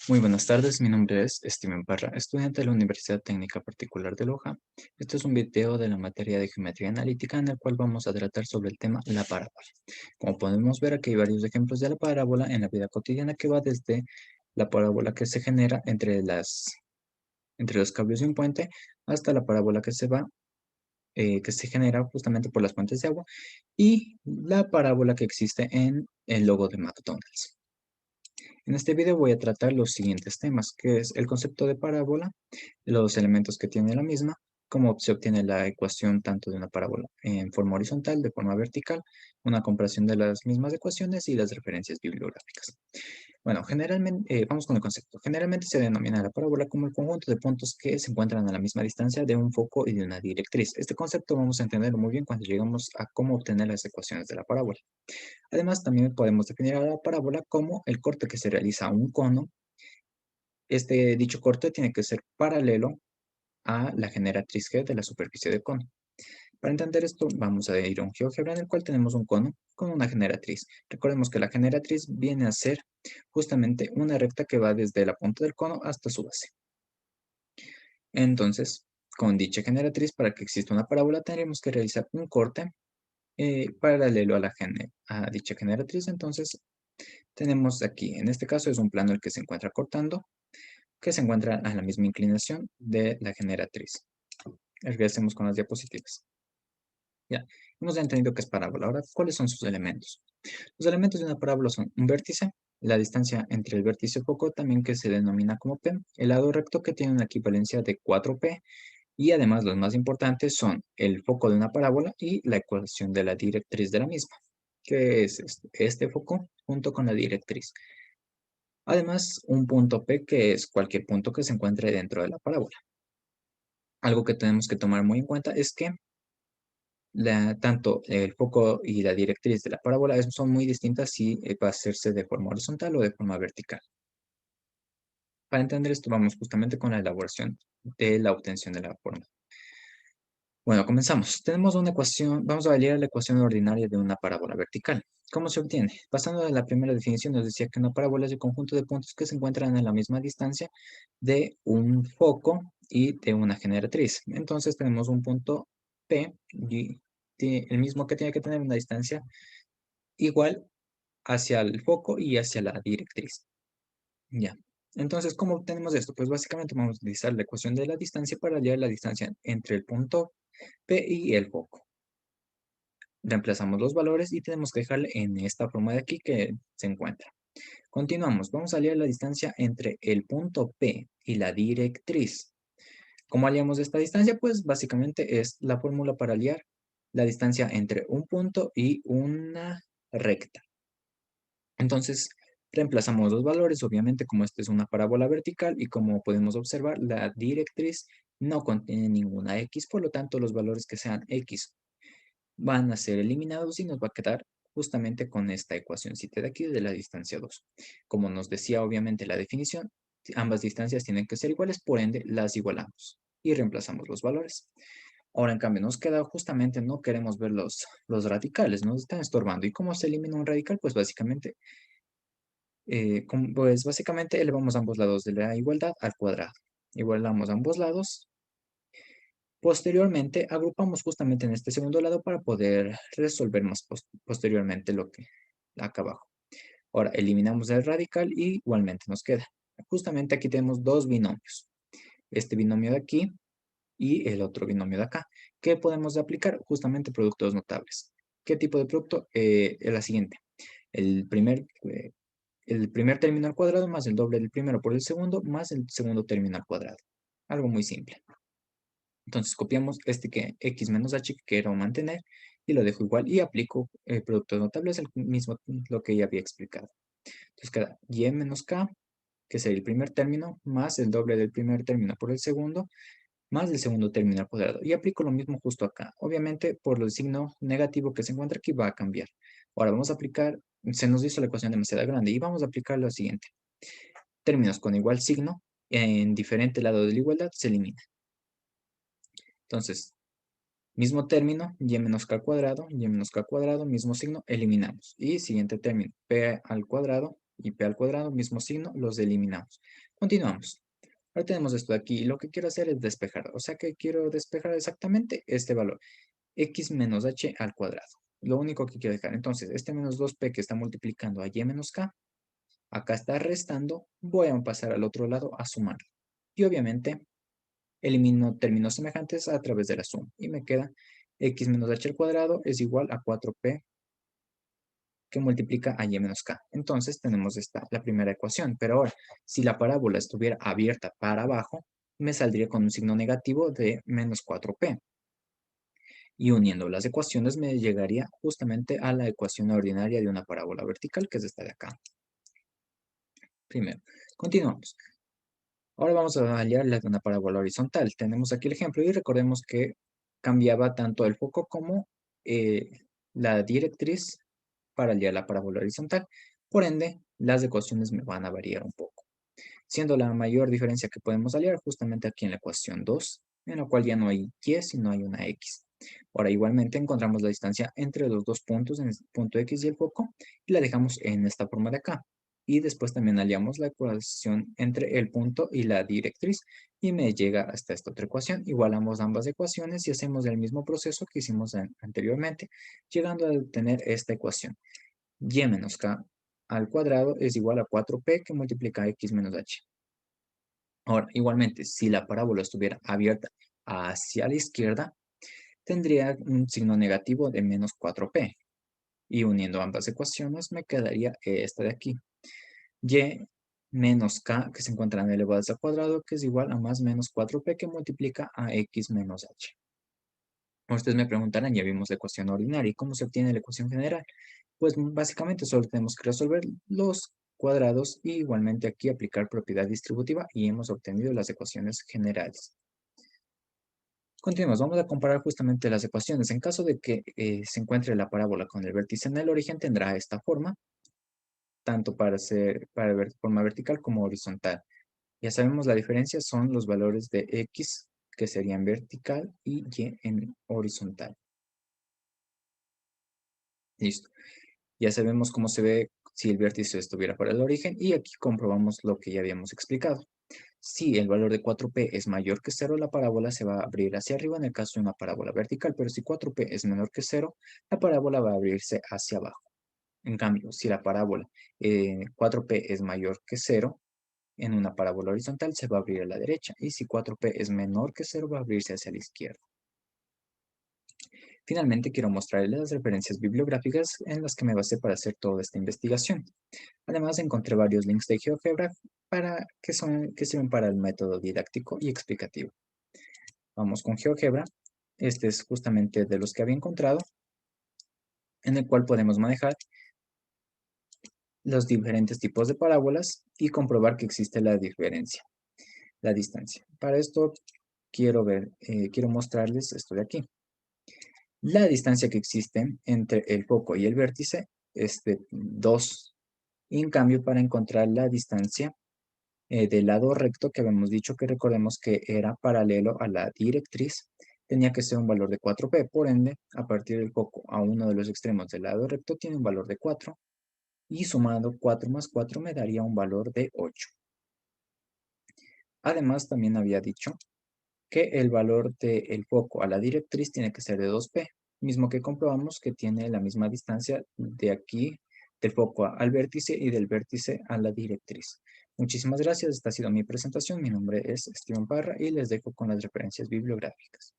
Muy buenas tardes, mi nombre es Steven Parra, estudiante de la Universidad Técnica Particular de Loja. Este es un video de la materia de Geometría Analítica en el cual vamos a tratar sobre el tema la parábola. Como podemos ver, aquí hay varios ejemplos de la parábola en la vida cotidiana que va desde la parábola que se genera entre los cables de un puente hasta la parábola que se genera justamente por las fuentes de agua y la parábola que existe en el logo de McDonald's. En este video voy a tratar los siguientes temas, que es el concepto de parábola, los elementos que tiene la misma, cómo se obtiene la ecuación tanto de una parábola en forma horizontal, de forma vertical, una comparación de las mismas ecuaciones y las referencias bibliográficas. Bueno, generalmente, vamos con el concepto. Generalmente se denomina la parábola como el conjunto de puntos que se encuentran a la misma distancia de un foco y de una directriz. Este concepto vamos a entenderlo muy bien cuando llegamos a cómo obtener las ecuaciones de la parábola. Además, también podemos definir a la parábola como el corte que se realiza a un cono. Dicho corte tiene que ser paralelo a la generatriz G de la superficie del cono. Para entender esto, vamos a ir a un GeoGebra en el cual tenemos un cono con una generatriz. Recordemos que la generatriz viene a ser justamente una recta que va desde la punta del cono hasta su base. Entonces, con dicha generatriz, para que exista una parábola, tendremos que realizar un corte paralelo a a dicha generatriz. Entonces, tenemos aquí, en este caso es un plano el que se encuentra cortando, que se encuentra a la misma inclinación de la generatriz. Regresemos con las diapositivas. Ya, hemos entendido que es parábola. Ahora, ¿cuáles son sus elementos? Los elementos de una parábola son un vértice, la distancia entre el vértice y el foco, también que se denomina como P, el lado recto que tiene una equivalencia de 4P, y además los más importantes son el foco de una parábola y la ecuación de la directriz de la misma, que es este foco junto con la directriz. Además, un punto P, que es cualquier punto que se encuentre dentro de la parábola. Algo que tenemos que tomar muy en cuenta es que tanto el foco y la directriz de la parábola son muy distintas si va a hacerse de forma horizontal o de forma vertical. Para entender esto, vamos justamente con la elaboración de la obtención de la forma. Bueno, comenzamos. Tenemos una ecuación, vamos a validar la ecuación ordinaria de una parábola vertical. ¿Cómo se obtiene? Pasando de la primera definición, nos decía que una parábola es el conjunto de puntos que se encuentran a la misma distancia de un foco y de una generatriz. Entonces tenemos un punto P, y el mismo que tiene que tener una distancia igual hacia el foco y hacia la directriz. Ya. Entonces, ¿cómo obtenemos esto? Pues básicamente vamos a utilizar la ecuación de la distancia para hallar la distancia entre el punto P y el foco. Reemplazamos los valores y tenemos que dejarle en esta forma de aquí que se encuentra. Continuamos, vamos a hallar la distancia entre el punto P y la directriz. ¿Cómo hallamos esta distancia? Pues básicamente es la fórmula para hallar la distancia entre un punto y una recta. Entonces, reemplazamos los valores, obviamente como esta es una parábola vertical y como podemos observar, la directriz no contiene ninguna X, por lo tanto los valores que sean X van a ser eliminados y nos va a quedar justamente con esta ecuacióncita de aquí de la distancia 2. Como nos decía obviamente la definición, ambas distancias tienen que ser iguales, por ende las igualamos y reemplazamos los valores. Ahora, en cambio, nos queda justamente, no queremos ver los radicales, nos están estorbando. ¿Y cómo se elimina un radical? Pues básicamente elevamos ambos lados de la igualdad al cuadrado. Igualamos ambos lados. Posteriormente, agrupamos justamente en este segundo lado para poder resolver más posteriormente lo que acá abajo. Ahora, eliminamos el radical y igualmente nos queda. Justamente aquí tenemos dos binomios. Este binomio de aquí y el otro binomio de acá. ¿Qué podemos aplicar? Justamente productos notables. ¿Qué tipo de producto? Es la siguiente. El primer, eh, el primer término al cuadrado más el doble del primero por el segundo más el segundo término al cuadrado. Algo muy simple. Entonces copiamos este que x menos h que quiero mantener y lo dejo igual y aplico productos notables, el mismo lo que ya había explicado. Entonces queda y menos k, que sería el primer término, más el doble del primer término por el segundo, más el segundo término al cuadrado. Y aplico lo mismo justo acá. Obviamente, por el signo negativo que se encuentra aquí va a cambiar. Ahora vamos a aplicar, se nos hizo la ecuación demasiado grande y vamos a aplicar lo siguiente. Términos con igual signo en diferente lado de la igualdad se eliminan. Entonces, mismo término, y menos k cuadrado, mismo signo, eliminamos. Y siguiente término, p al cuadrado y p al cuadrado, mismo signo, los eliminamos. Continuamos. Ahora tenemos esto de aquí y lo que quiero hacer es despejar. O sea que quiero despejar exactamente este valor, x menos h al cuadrado. Lo único que quiero dejar. Entonces, este menos 2p que está multiplicando a y menos k, acá está restando, voy a pasar al otro lado a sumar. Y obviamente elimino términos semejantes a través de la suma. Y me queda x menos h al cuadrado es igual a 4p que multiplica a y menos k. Entonces tenemos la primera ecuación. Pero ahora, si la parábola estuviera abierta para abajo, me saldría con un signo negativo de menos 4p. Y uniendo las ecuaciones me llegaría justamente a la ecuación ordinaria de una parábola vertical, que es esta de acá. Primero, continuamos. Ahora vamos a hallar la de una parábola horizontal. Tenemos aquí el ejemplo y recordemos que cambiaba tanto el foco como la directriz para hallar la parábola horizontal. Por ende, las ecuaciones me van a variar un poco, siendo la mayor diferencia que podemos hallar justamente aquí en la ecuación 2, en la cual ya no hay y, sino hay una x. Ahora, igualmente encontramos la distancia entre los dos puntos, en el punto x y el foco, y la dejamos en esta forma de acá. Y después también hallamos la ecuación entre el punto y la directriz, y me llega hasta esta otra ecuación. Igualamos ambas ecuaciones y hacemos el mismo proceso que hicimos anteriormente, llegando a obtener esta ecuación. Y menos k al cuadrado es igual a 4p que multiplica x menos h. Ahora, igualmente, si la parábola estuviera abierta hacia la izquierda, tendría un signo negativo de menos 4p. Y uniendo ambas ecuaciones me quedaría esta de aquí. Y menos k, que se encuentra en elevadas al cuadrado, que es igual a más menos 4p que multiplica a x menos h. Ustedes me preguntarán, ya vimos la ecuación ordinaria, ¿y cómo se obtiene la ecuación general? Pues básicamente solo tenemos que resolver los cuadrados y igualmente aquí aplicar propiedad distributiva y hemos obtenido las ecuaciones generales. Continuamos, vamos a comparar justamente las ecuaciones. En caso de que se encuentre la parábola con el vértice en el origen, tendrá esta forma, tanto para ver forma vertical como horizontal. Ya sabemos la diferencia son los valores de x, que serían vertical, y y en horizontal. Listo. Ya sabemos cómo se ve si el vértice estuviera para el origen y aquí comprobamos lo que ya habíamos explicado. Si el valor de 4p es mayor que 0, la parábola se va a abrir hacia arriba en el caso de una parábola vertical, pero si 4p es menor que 0, la parábola va a abrirse hacia abajo. En cambio, si la parábola 4p es mayor que 0, en una parábola horizontal se va a abrir a la derecha, y si 4p es menor que 0, va a abrirse hacia la izquierda. Finalmente, quiero mostrarles las referencias bibliográficas en las que me basé para hacer toda esta investigación. Además, encontré varios links de GeoGebra que sirven para el método didáctico y explicativo. Vamos con GeoGebra. Este es justamente de los que había encontrado, en el cual podemos manejar los diferentes tipos de parábolas y comprobar que existe la diferencia, la distancia. Para esto quiero mostrarles esto de aquí. La distancia que existe entre el foco y el vértice es de 2. Y en cambio, para encontrar la distancia del lado recto, que habíamos dicho que recordemos que era paralelo a la directriz, tenía que ser un valor de 4p. Por ende, a partir del foco a uno de los extremos del lado recto tiene un valor de 4. Y sumando 4 más 4 me daría un valor de 8. Además, también había dicho que el valor del foco a la directriz tiene que ser de 2p, mismo que comprobamos que tiene la misma distancia de aquí, del foco al vértice y del vértice a la directriz. Muchísimas gracias, esta ha sido mi presentación. Mi nombre es Steven Parra y les dejo con las referencias bibliográficas.